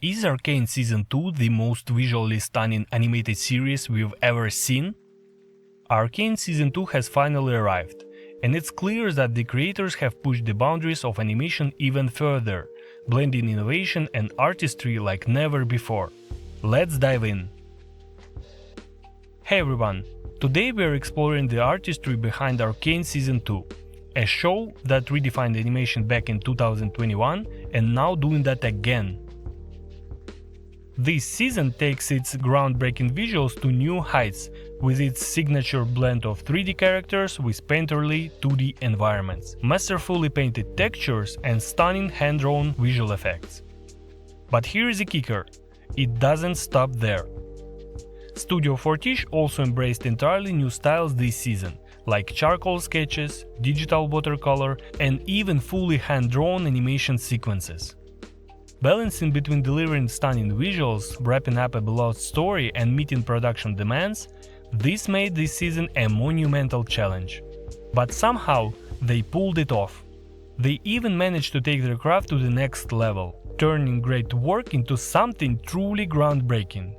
Is Arcane Season 2 the most visually stunning animated series we've ever seen? Arcane Season 2 has finally arrived, and it's clear that the creators have pushed the boundaries of animation even further, blending innovation and artistry like never before. Let's dive in. Hey everyone, today we are exploring the artistry behind Arcane Season 2, a show that redefined animation back in 2021 and now doing that again. This season takes its groundbreaking visuals to new heights, with its signature blend of 3D characters with painterly 2D environments, masterfully painted textures and stunning hand-drawn visual effects. But here is the kicker, it doesn't stop there. Studio Fortiche also embraced entirely new styles this season, like charcoal sketches, digital watercolor and even fully hand-drawn animation sequences. Balancing between delivering stunning visuals, wrapping up a beloved story and meeting production demands, this made this season a monumental challenge. But somehow they pulled it off. They even managed to take their craft to the next level, turning great work into something truly groundbreaking.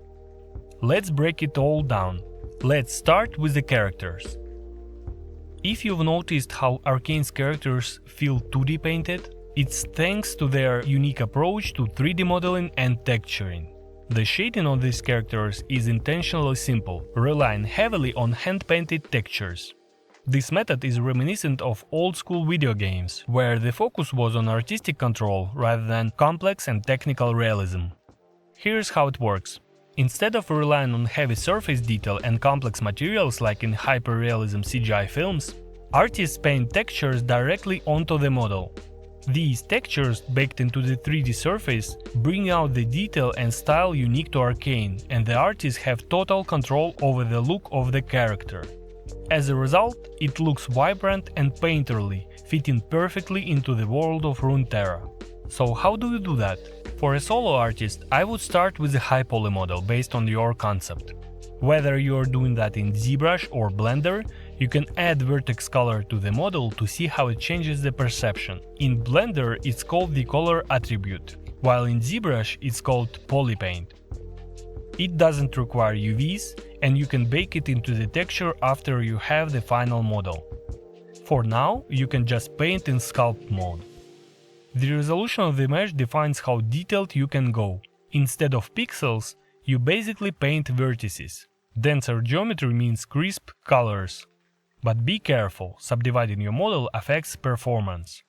Let's break it all down. Let's start with the characters. If you've noticed how Arcane's characters feel 2D painted, it's thanks to their unique approach to 3D modeling and texturing. The shading on these characters is intentionally simple, relying heavily on hand-painted textures. This method is reminiscent of old-school video games, where the focus was on artistic control rather than complex and technical realism. Here's how it works. Instead of relying on heavy surface detail and complex materials like in hyper-realism CGI films, artists paint textures directly onto the model. These textures, baked into the 3D surface, bring out the detail and style unique to Arcane, and the artists have total control over the look of the character. As a result, it looks vibrant and painterly, fitting perfectly into the world of Runeterra. So how do you do that? For a solo artist, I would start with a high poly model based on your concept. Whether you're doing that in ZBrush or Blender, you can add vertex color to the model to see how it changes the perception. In Blender it's called the color attribute, while in ZBrush it's called PolyPaint. It doesn't require UVs, and you can bake it into the texture after you have the final model. For now, you can just paint in sculpt mode. The resolution of the mesh defines how detailed you can go. Instead of pixels, you basically paint vertices. Denser geometry means crisp colors. But be careful, subdividing your model affects performance.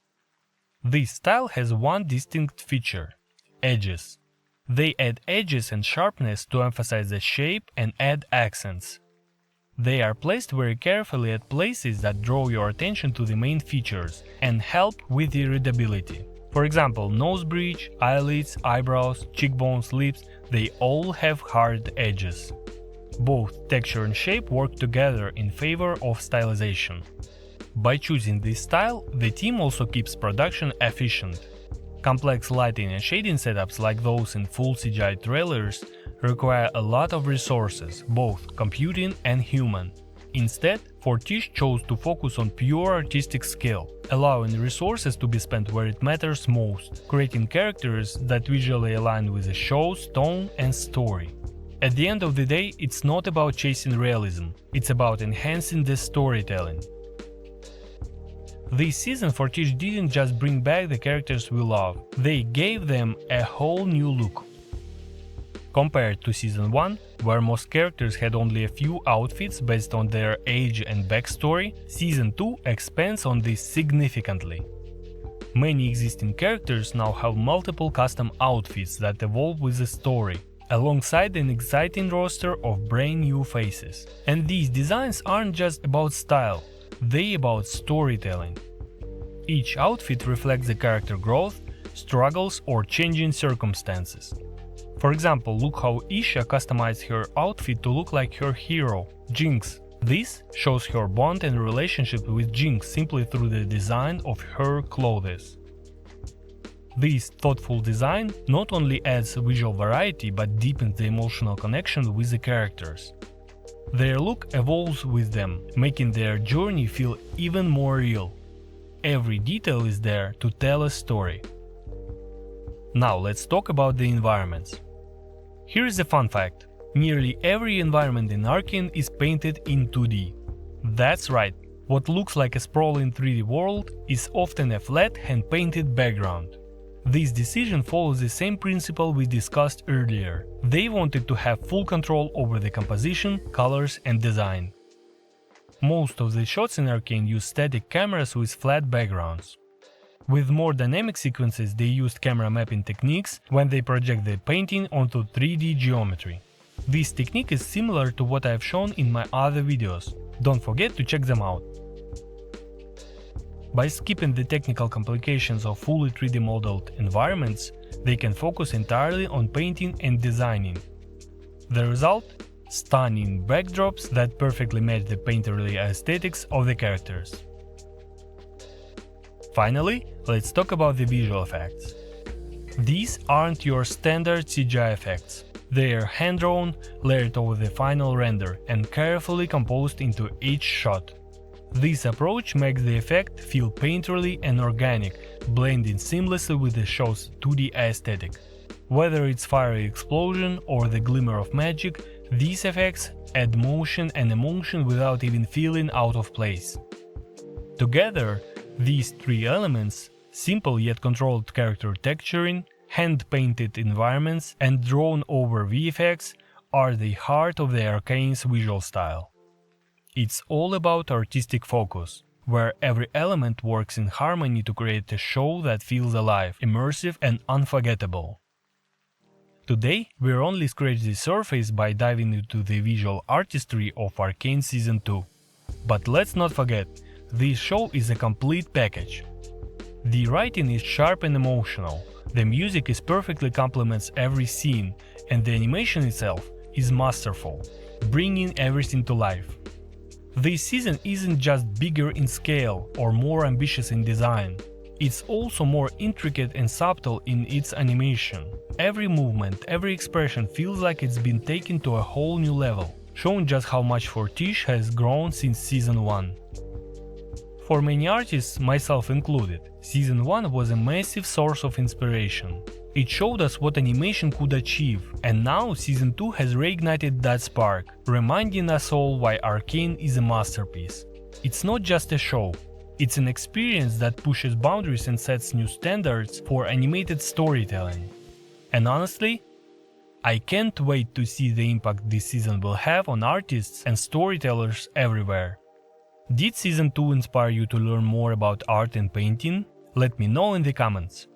This style has one distinct feature – edges. They add edges and sharpness to emphasize the shape and add accents. They are placed very carefully at places that draw your attention to the main features and help with the readability. For example, nose bridge, eyelids, eyebrows, cheekbones, lips – they all have hard edges. Both texture and shape work together in favor of stylization. By choosing this style, the team also keeps production efficient. Complex lighting and shading setups like those in full CGI trailers require a lot of resources, both computing and human. Instead, Fortiche chose to focus on pure artistic skill, allowing resources to be spent where it matters most, creating characters that visually align with the show's tone and story. At the end of the day, it's not about chasing realism, it's about enhancing the storytelling. This season Fortiche didn't just bring back the characters we love, they gave them a whole new look. Compared to Season 1, where most characters had only a few outfits based on their age and backstory, Season 2 expands on this significantly. Many existing characters now have multiple custom outfits that evolve with the story, alongside an exciting roster of brand new faces. And these designs aren't just about style, they're about storytelling. Each outfit reflects the character growth, struggles or changing circumstances. For example, look how Isha customized her outfit to look like her hero, Jinx. This shows her bond and relationship with Jinx simply through the design of her clothes. This thoughtful design not only adds visual variety but deepens the emotional connection with the characters. Their look evolves with them, making their journey feel even more real. Every detail is there to tell a story. Now let's talk about the environments. Here is a fun fact. Nearly every environment in Arcane is painted in 2D. That's right, what looks like a sprawling 3D world is often a flat hand-painted background. This decision follows the same principle we discussed earlier. They wanted to have full control over the composition, colors and design. Most of the shots in Arcane use static cameras with flat backgrounds. With more dynamic sequences, they used camera mapping techniques when they project the painting onto 3D geometry. This technique is similar to what I have shown in my other videos. Don't forget to check them out. By skipping the technical complications of fully 3D modeled environments, they can focus entirely on painting and designing. The result? Stunning backdrops that perfectly match the painterly aesthetics of the characters. Finally, let's talk about the visual effects. These aren't your standard CGI effects. They are hand-drawn, layered over the final render, and carefully composed into each shot. This approach makes the effect feel painterly and organic, blending seamlessly with the show's 2D aesthetic. Whether it's fiery explosion or the glimmer of magic, these effects add motion and emotion without even feeling out of place. Together, these three elements, simple yet controlled character texturing, hand-painted environments and drawn-over VFX, are the heart of the Arcane's visual style. It's all about artistic focus, where every element works in harmony to create a show that feels alive, immersive and unforgettable. Today, we're only scratching the surface by diving into the visual artistry of Arcane Season 2. But let's not forget, this show is a complete package. The writing is sharp and emotional, the music is perfectly complements every scene, and the animation itself is masterful, bringing everything to life. This season isn't just bigger in scale or more ambitious in design. It's also more intricate and subtle in its animation. Every movement, every expression feels like it's been taken to a whole new level, showing just how much Fortiche has grown since Season 1. For many artists, myself included, Season 1 was a massive source of inspiration. It showed us what animation could achieve, and now Season 2 has reignited that spark, reminding us all why Arcane is a masterpiece. It's not just a show. It's an experience that pushes boundaries and sets new standards for animated storytelling. And honestly, I can't wait to see the impact this season will have on artists and storytellers everywhere. Did Season 2 inspire you to learn more about art and painting? Let me know in the comments.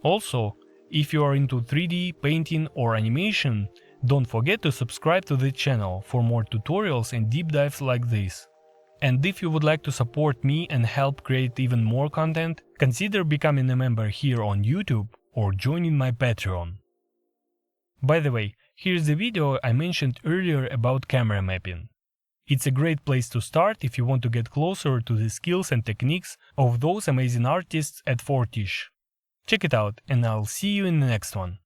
Also, if you are into 3D, painting or animation, don't forget to subscribe to the channel for more tutorials and deep dives like this. And if you would like to support me and help create even more content, consider becoming a member here on YouTube or joining my Patreon. By the way, here's the video I mentioned earlier about camera mapping. It's a great place to start if you want to get closer to the skills and techniques of those amazing artists at Fortiche. Check it out and I'll see you in the next one.